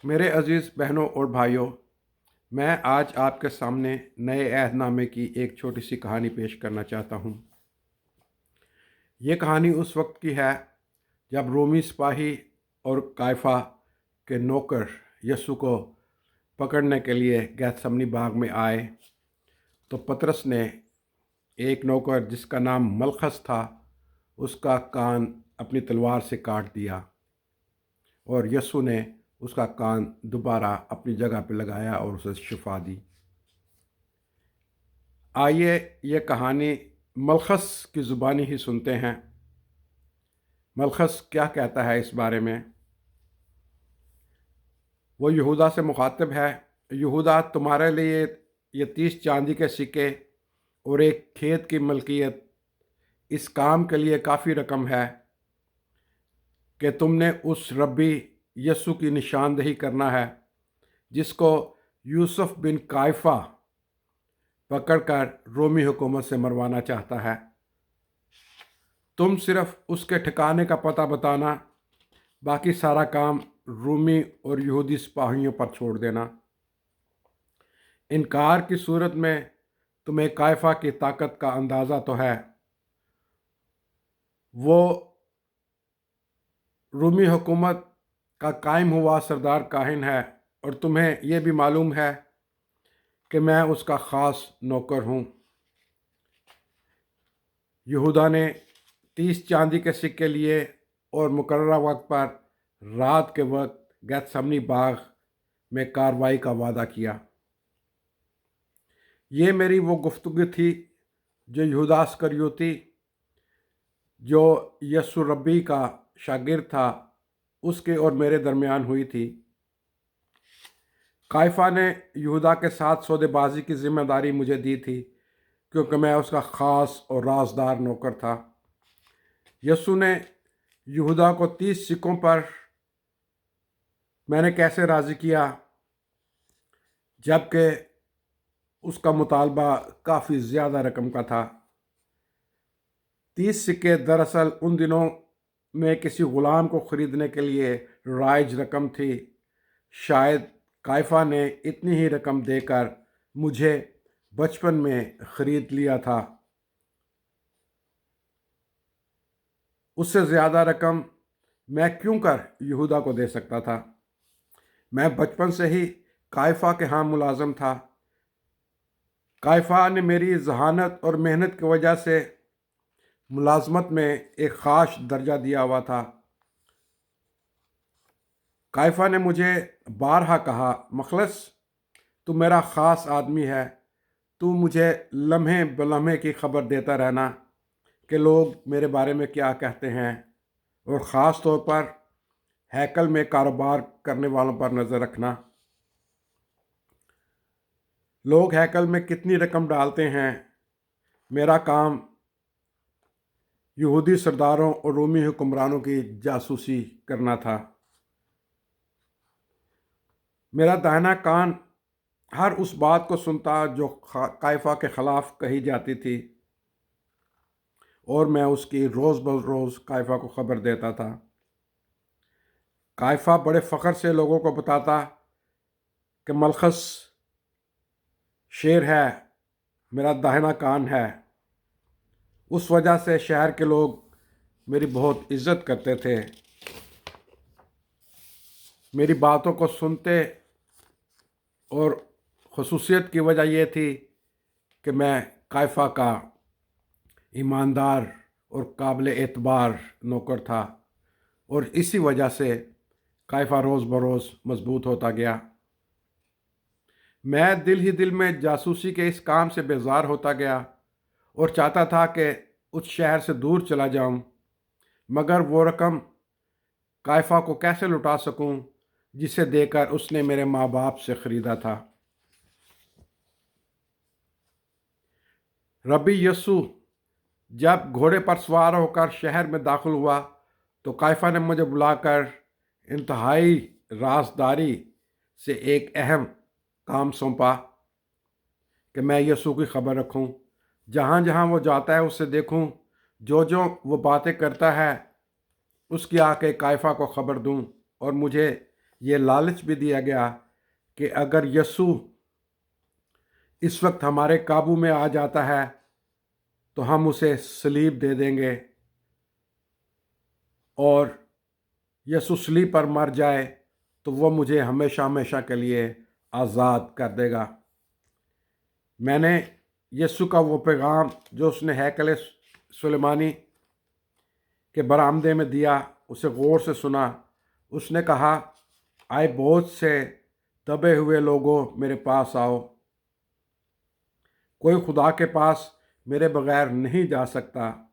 میرے عزیز بہنوں اور بھائیوں، میں آج آپ کے سامنے نئے عہد نامے کی ایک چھوٹی سی کہانی پیش کرنا چاہتا ہوں۔ یہ کہانی اس وقت کی ہے جب رومی سپاہی اور قیافہ کے نوکر یسوع کو پکڑنے کے لیے گیتسمنی باغ میں آئے تو پطرس نے ایک نوکر جس کا نام ملخص تھا اس کا کان اپنی تلوار سے کاٹ دیا، اور یسوع نے اس کا کان دوبارہ اپنی جگہ پہ لگایا اور اسے شفا دی۔ آئیے یہ کہانی ملخص کی زبانی ہی سنتے ہیں۔ ملخص کیا کہتا ہے اس بارے میں؟ وہ یہودا سے مخاطب ہے: یہودا، تمہارے لیے یہ 30 چاندی کے سکے اور ایک کھیت کی ملکیت اس کام کے لیے کافی رقم ہے کہ تم نے اس ربی یسوع کی نشاندہی کرنا ہے جس کو یوسف بن قیافہ پکڑ کر رومی حکومت سے مروانا چاہتا ہے۔ تم صرف اس کے ٹھکانے کا پتہ بتانا، باقی سارا کام رومی اور یہودی سپاہیوں پر چھوڑ دینا۔ انکار کی صورت میں تمہیں قیافہ کی طاقت کا اندازہ تو ہے۔ وہ رومی حکومت کا قائم ہوا سردار کاہن ہے، اور تمہیں یہ بھی معلوم ہے کہ میں اس کا خاص نوکر ہوں۔ یہودا نے 30 چاندی کے سکے لیے اور مقررہ وقت پر رات کے وقت گیتسمنی باغ میں کارروائی کا وعدہ کیا۔ یہ میری وہ گفتگو تھی جو یہودا اسکریوتی، جو یسوع ربی کا شاگرد تھا، اس کے اور میرے درمیان ہوئی تھی۔ قیافہ نے یہودا کے ساتھ سودے بازی کی ذمہ داری مجھے دی تھی کیونکہ میں اس کا خاص اور رازدار نوکر تھا۔ یسوع نے یہودا کو 30 سکوں پر میں نے کیسے راضی کیا، جبکہ اس کا مطالبہ کافی زیادہ رقم کا تھا۔ 30 سکے دراصل ان دنوں میں کسی غلام کو خریدنے کے لیے رائج رقم تھی۔ شاید قیافہ نے اتنی ہی رقم دے کر مجھے بچپن میں خرید لیا تھا۔ اس سے زیادہ رقم میں کیوں کر یہودا کو دے سکتا تھا؟ میں بچپن سے ہی قیافہ کے ہاں ملازم تھا۔ قیافہ نے میری ذہانت اور محنت کی وجہ سے ملازمت میں ایک خاص درجہ دیا ہوا تھا۔ قیافہ نے مجھے بارہا کہا: مخلص، تو میرا خاص آدمی ہے، تو مجھے لمحے بلمحے کی خبر دیتا رہنا کہ لوگ میرے بارے میں کیا کہتے ہیں، اور خاص طور پر ہیکل میں کاروبار کرنے والوں پر نظر رکھنا۔ لوگ ہیکل میں کتنی رقم ڈالتے ہیں۔ میرا کام یہودی سرداروں اور رومی حکمرانوں کی جاسوسی کرنا تھا۔ میرا داہنا کان ہر اس بات کو سنتا جو قیافہ کے خلاف کہی جاتی تھی، اور میں اس کی روز بروز قیافہ کو خبر دیتا تھا۔ قیافہ بڑے فخر سے لوگوں کو بتاتا کہ ملخص شیر ہے، میرا داہنا کان ہے۔ اس وجہ سے شہر کے لوگ میری بہت عزت کرتے تھے۔ میری باتوں کو سنتے، اور خصوصیت کی وجہ یہ تھی کہ میں قیافہ کا ایماندار اور قابل اعتبار نوکر تھا، اور اسی وجہ سے قیافہ روز بروز مضبوط ہوتا گیا۔ میں دل ہی دل میں جاسوسی کے اس کام سے بیزار ہوتا گیا اور چاہتا تھا کہ اس شہر سے دور چلا جاؤں، مگر وہ رقم قیافہ کو کیسے لوٹا سکوں جسے دے کر اس نے میرے ماں باپ سے خریدا تھا۔ ربی یسوع جب گھوڑے پر سوار ہو کر شہر میں داخل ہوا تو قیافہ نے مجھے بلا کر انتہائی رازداری سے ایک اہم کام سونپا کہ میں یسوع کی خبر رکھوں، جہاں جہاں وہ جاتا ہے اسے دیکھوں، جو وہ باتیں کرتا ہے اس کی آ کے قیافہ کو خبر دوں، اور مجھے ये लालच भी दिया गया कि अगर यीशु इस वक्त हमारे काबू में आ जाता है तो हम उसे सलीब दे देंगे और यीशु सलीब पर मर जाए तो वो मुझे हमेशा हमेशा के लिए आज़ाद कर देगा। मैंने यीशु का वो पैगाम जो उसने हैकल सुलेमानी के बरामदे में दिया उसे गौर से सुना। उसने कहा, आए बहुत से दबे हुए लोगों मेरे पास आओ, कोई खुदा के पास मेरे बगैर नहीं जा सकता।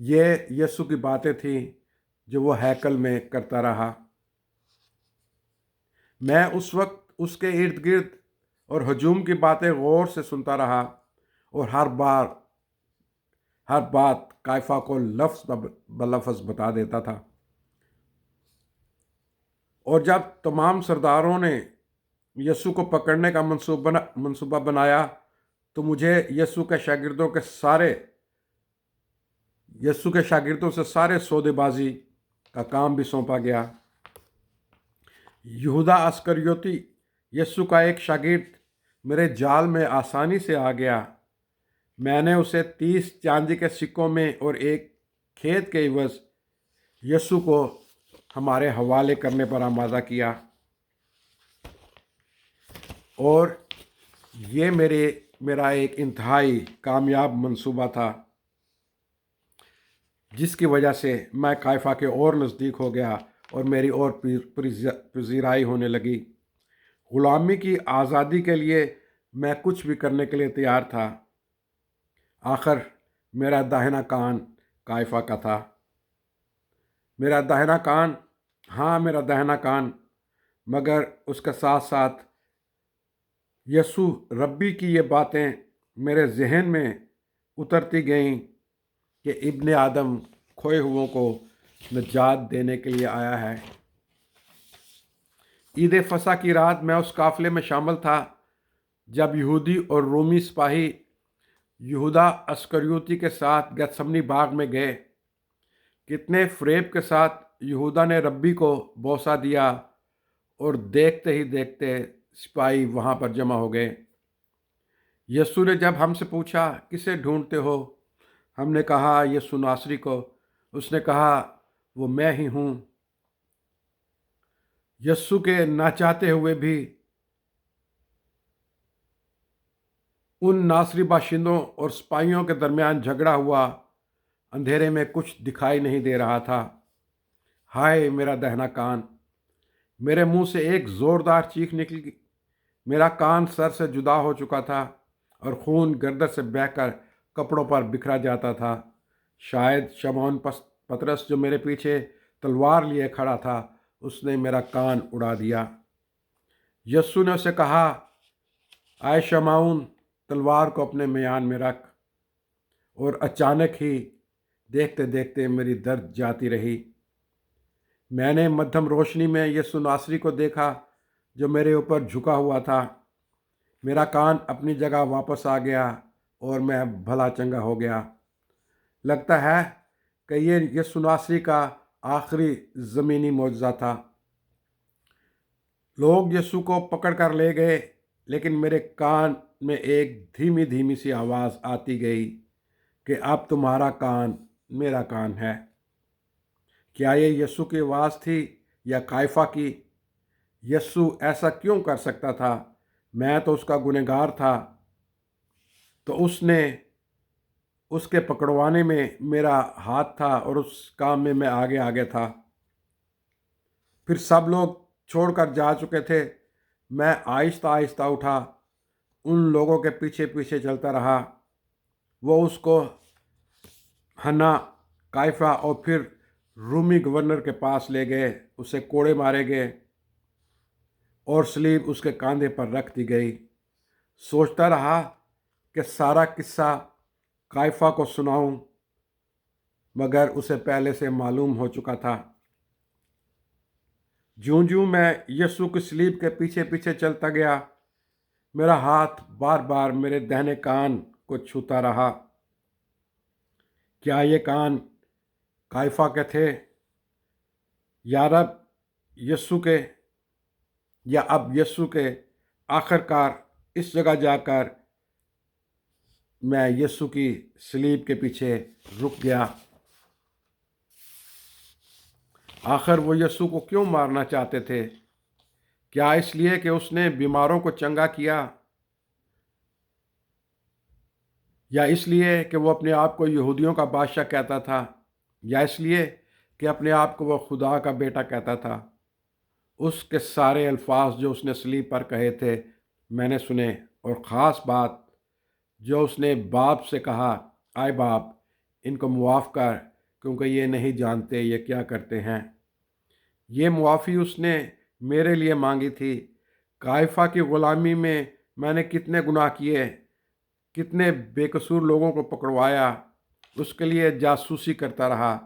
ये यीशु की बातें थी जो वो हैकल में करता रहा। मैं उस वक्त उसके इर्द गिर्द और हजूम की बातें गौर से सुनता रहा और हर बात कायफा को लफ्ज़ ब लफ्ज़ बता देता था। और जब तमाम सरदारों ने यीशु को पकड़ने का मंसूबा बनाया तो मुझे यीशु के शागिर्दों से सारे सौदेबाजी का काम भी सौंपा गया। यहूदा अस्करियोती यीशु का एक शागिर्द मेरे जाल में आसानी से आ गया। मैंने उसे 30 चांदी के सिक्कों में और एक खेत के इवज़ यीशु को हमारे हवाले करने पर आमादा किया और ये मेरा एक इंतहाई कामयाब मंसूबा था जिसकी वजह से मैं कायफा के और नज़दीक हो गया और मेरी और पजीराई होने लगी। ग़ुलामी की आज़ादी के लिए मैं कुछ भी करने के लिए तैयार था। आखिर मेरा दाहिना कान कायफा का था। मेरा दाहिना कान, मगर उसके साथ साथ यीशु रब्बी की ये बातें मेरे जहन में उतरती गईं कि इब्ने आदम खोए हुओं को निजात देने के लिए आया है। ईद फसा की रात मैं उस काफ़िले में शामिल था जब यहूदी और रोमी सिपाही यहूदा अस्करियोती के साथ गतसमनी बाग में गए। कितने फ़रेब के साथ यहूदा ने रब्बी को बोसा दिया और देखते ही देखते सिपाही वहाँ पर जमा हो गए। यीशु ने जब हमसे पूछा, किसे ढूंढते हो? हमने कहा, यीशु नासरी को। उसने कहा, वो मैं ही हूँ। यीशु के ना चाहते हुए भी उन नासरी बाशिंदों और सिपाहियों के दरमियान झगड़ा हुआ। अंधेरे में कुछ दिखाई नहीं दे रहा था। हाय मेरा दाहिना कान! मेरे मुंह से एक ज़ोरदार चीख निकली। मेरा कान सर से जुदा हो चुका था और खून गर्दन से बहकर कपड़ों पर बिखरा जाता था। शायद शमौन पतरस जो मेरे पीछे तलवार लिए खड़ा था, उसने मेरा कान उड़ा दिया। यीशु ने उसे कहा, आए शमौन, तलवार को अपने म्यान में रख। और अचानक ही देखते देखते मेरी दर्द जाती रही। मैंने मध्यम रोशनी में यीशु नासरी को देखा जो मेरे ऊपर झुका हुआ था। मेरा कान अपनी जगह वापस आ गया और मैं भला चंगा हो गया। लगता है कि ये यीशु नासरी का आखिरी ज़मीनी मौजज़ा था। लोग यीशु को पकड़ कर ले गए, लेकिन मेरे कान में एक धीमी धीमी सी आवाज़ आती गई कि अब तुम्हारा कान मेरा कान है। क्या ये यीशु की आवाज़ थी या कायफा की? यीशु ऐसा क्यों कर सकता था? मैं तो उसका गुनहगार था। तो उसके पकड़वाने में मेरा हाथ था और उस काम में मैं आगे आगे था। फिर सब लोग छोड़कर जा चुके थे। मैं आहिस्ता आहिस्ता उठा, उन लोगों के पीछे पीछे चलता रहा। वो उसको हन्ना, कायफा और फिर रूमी गवर्नर के पास ले गए। उसे कोड़े मारे गए और सलीब उसके कंधे पर रख दी गई। सोचता रहा कि सारा किस्सा कायफा को सुनाऊं, मगर उसे पहले से मालूम हो चुका था। ज्यों ज्यों मैं यीशु की सलीब के पीछे पीछे चलता गया, मेरा हाथ बार बार मेरे दाहिने कान को छूता रहा। क्या ये कान कायफा के थे? या रब, यीशु के या अब यीशु के आखिरकार इस जगह जाकर मैं यीशु की सलीब के पीछे रुक गया। आखिर वो यीशु को क्यों मारना चाहते थे? क्या इसलिए कि उसने बीमारों को चंगा किया, या इसलिए कि वो अपने आप को यहूदियों का बादशाह कहता था, या इसलिए कि अपने आप को वो खुदा का बेटा कहता था? उसके सारे अल्फाज जो उसने सलीब पर कहे थे मैंने सुने, और ख़ास बात जो उसने बाप से कहा, आए बाप, इनको मुआफ़ कर, क्योंकि ये नहीं जानते ये क्या करते हैं। ये मुआफ़ी उसने मेरे लिए मांगी थी। काइफा की ग़ुलामी में मैंने कितने गुनाह किए, कितने बेकसूर लोगों को पकड़वाया, उसके लिए जासूसी करता रहा,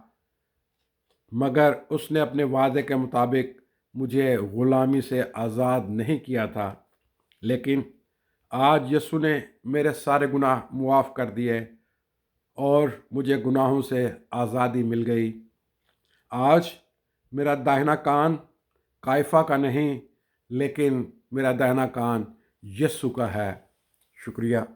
मगर उसने अपने वादे के मुताबिक मुझे ग़ुलामी से आज़ाद नहीं किया था। लेकिन आज यीशु ने मेरे सारे गुनाह मुआफ़ कर दिए और मुझे गुनाहों से आज़ादी मिल गई। आज मेरा दाहिना कान काइफा का नहीं, लेकिन मेरा दाहिना कान यीशु का है। शुक्रिया।